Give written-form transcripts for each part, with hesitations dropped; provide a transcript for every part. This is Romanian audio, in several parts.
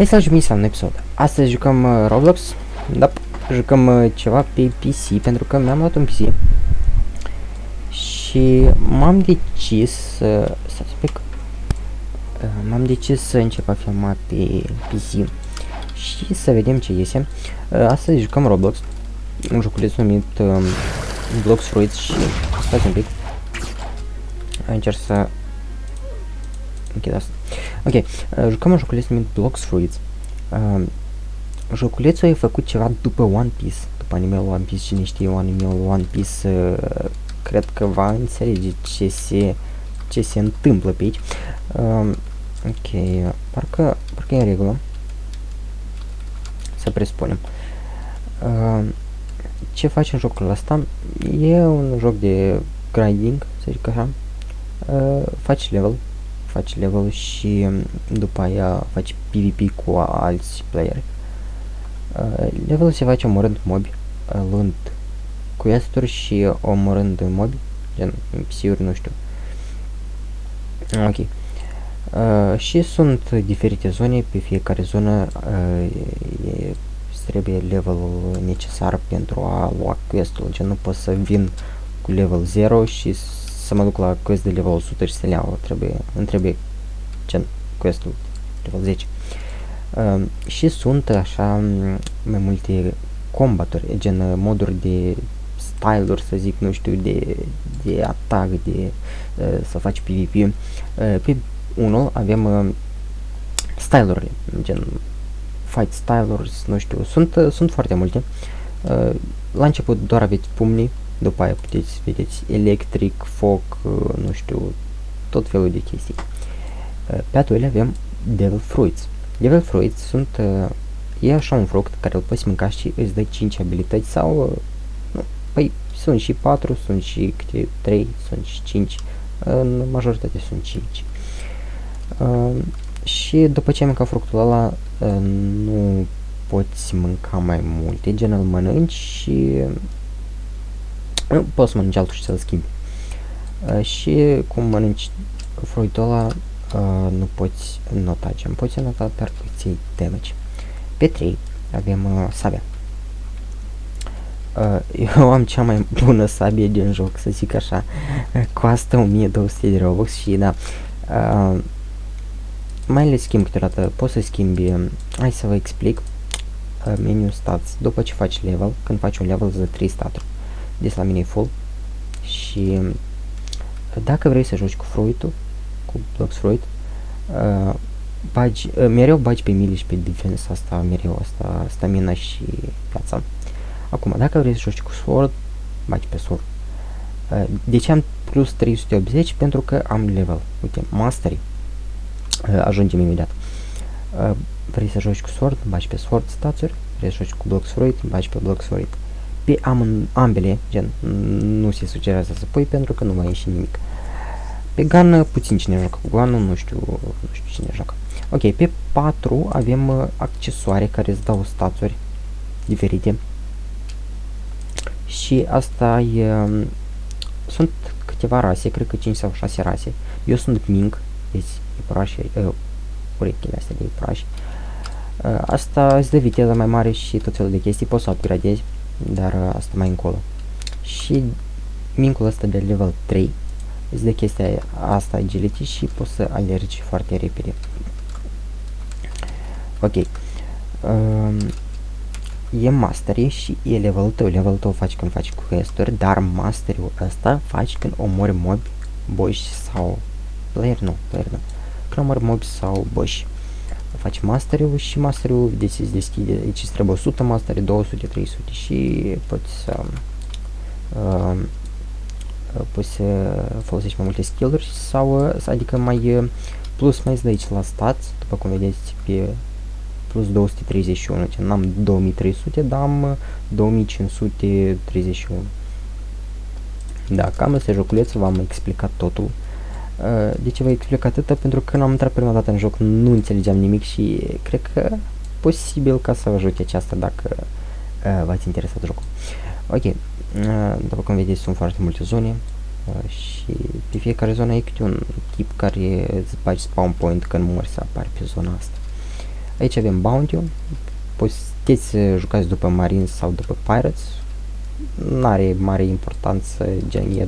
Hai să ajungem la un episod. Astăzi jucăm Roblox. Da, jucăm ceva pe PC pentru că mi-am luat un PC. Și m-am decis să m-am decis să încep a filma pe PC și să vedem ce iese. Astăzi jucăm Roblox, un joculeț numit Blox Fruits și stați un pic. Încerc să închid asta. Ok, jucăm un joculeț numit Blox Fruits. Joculețul e făcut ceva după One Piece, după anime-ul One Piece. Cine știe anime-ul One Piece, cred că va înțelege ce se întâmplă pe aici. Ok, parcă e în regulă. Să presupunem. Ce faci în jocul ăsta? E un joc de grinding, să zic așa. Faci level și după aia faci PvP cu alți playeri. Levelul se face omorând mobi, luând quest-uri și omorând mobi, gen NPC-uri, nu știu. Ok. Și sunt diferite zone, pe fiecare zonă trebuie levelul necesar pentru a lua quest-ul, gen nu pot să vin cu level 0 și să mă duc la quest de level 100 și să le iau, îmi trebuie gen quest-ul level 10. Și sunt așa mai multe combaturi, gen moduri de style-uri, să zic, nu știu, de atac, de să faci PvP. Pe unul avem style-urile, gen fight style-uri, nu știu, sunt foarte multe. La început doar aveți pumnii, după aia vedeți electric, foc, nu știu, tot felul de chestii. Pe a doilea avem Devil Fruits. Devil Fruits e așa un fruct care îl poți mânca și îți dă 5 abilități sau, nu, păi sunt și 4, sunt și câte 3, sunt și 5, în majoritate sunt 5. Și după ce ai mâncat fructul ăla, nu poți mânca mai multe, gen îl mănânci și poți să mănânci altul și să-l schimbi. Și cum mănânci fructul ăla, nu poți nota, gen poți nota, dar îți iei damage. Pe 3 avem sabia. Eu am cea mai bună sabie din joc, să zic așa. Costă 1200 de Robux și da, mai le schimb câteodată, poți să schimbi. Hai să vă explic. Meniu stats, după ce faci level, când faci un level îți dă 3 staturi. Deci la mine e full. Și dacă vrei să joci cu fruitul, cu Blox Fruit, mereu bagi pe melee și pe defense, asta mereu, asta stamina și viața. Acum, dacă vrei să joci cu sword, bagi pe sword. De ce am plus 380? Pentru că am level. Uite, mastery. Ajungem imediat. Vrei să joci cu sword, bagi pe sword stațuri. Vrei să joci cu Blox Fruit, bagi pe Blox Fruit. Pe ambele, gen, nu se sugerează să pui pentru că nu va ieși nimic. Pe gun, puțin cine joacă cu gun, nu știu cine joacă. Ok, pe 4 avem accesoare care îți dau stațuri diferite. Și asta e... sunt câteva rase, cred că 5 sau 6 rase. Eu sunt mink, deci iepurașii, urechile astea de iepurași. Asta îți dă viteză mai mare și tot felul de chestii, poți să upgradezi, dar asta mai încolo. Și mincul ăsta de level 3 îți dă chestia asta agility și poți să alergi foarte repede. Ok. E mastery și e levelul tău. Levelul tău faci când faci quest-uri, dar mastery-ul ăsta faci când omori mobi, boși sau player nu. Când omori mobi sau boși. Faci mastery-ul și mastery-ul se deschide. Aici îți trebuie 100 mastery, 200, 300 și poți să folosești mai multe skill-uri sau adică mai plus mai îți dă aici la stats, după cum vedeți pe plus 231, n-am 2300, dar am 2531. Da, cam ăsta e joculețul, v-am explicat totul. De ce vă explic atâta? Pentru că când am intrat prima dată în joc nu înțelegeam nimic și cred că posibil ca să vă ajute aceasta dacă v-ați interesat jocul. Ok, după cum vedeți sunt foarte multe zone și pe fiecare zonă e câte un tip care îți bagi spawn point când mori să apari pe zona asta. Aici avem Bounty-ul. Puteți să jucați după Marines sau după Pirates. N-are mare importanță, gen e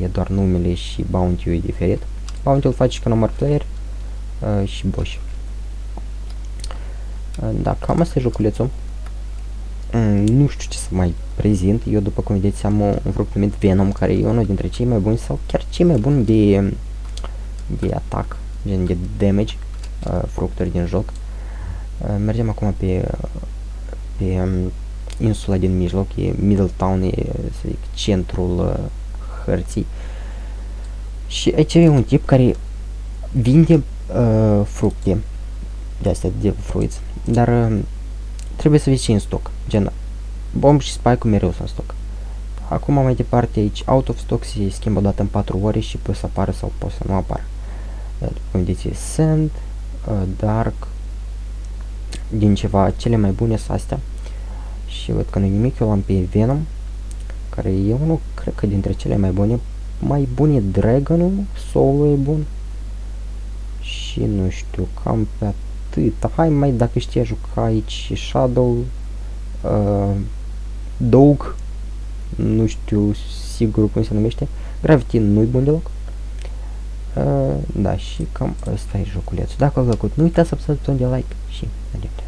doar numele și Bounty-ul e diferit. Bounty-ul face ca număr player și boss. Da, cam asta e joculețul. Nu știu ce să mai prezint. Eu, după cum vedeți, am un fruct numit Venom, care e unul dintre cei mai buni sau chiar cei mai buni de atac, gen de damage, fructuri din joc. Mergem acum pe insula din mijloc, e Middletown, e, să zic, centrul hărții. Și aici e un tip care vinde fructe de astea, de fruits, dar trebuie să vezi ce în stoc, gen bomb și spike-ul mereu sunt în stoc. Acum mai departe aici out of stock se schimbă odată în 4 ore și poate să apară sau poate să nu apară. După cum vedeți, sand, dark, din ceva cele mai bune sunt astea. Și văd că nu nimic, eu am pe Venom, care e unul, cred că dintre cele mai bune Dragon-ul, Soul-ul e bun. Și nu știu, cam pe atât. Hai mai, dacă știi, juca aici Shadow, Dog, nu știu sigur cum se numește. Gravity nu-i bun deloc. Da, și cam ăsta e joculețul. Dacă v-a plăcut, nu uitați să apăsați butonul de like și ne vedem.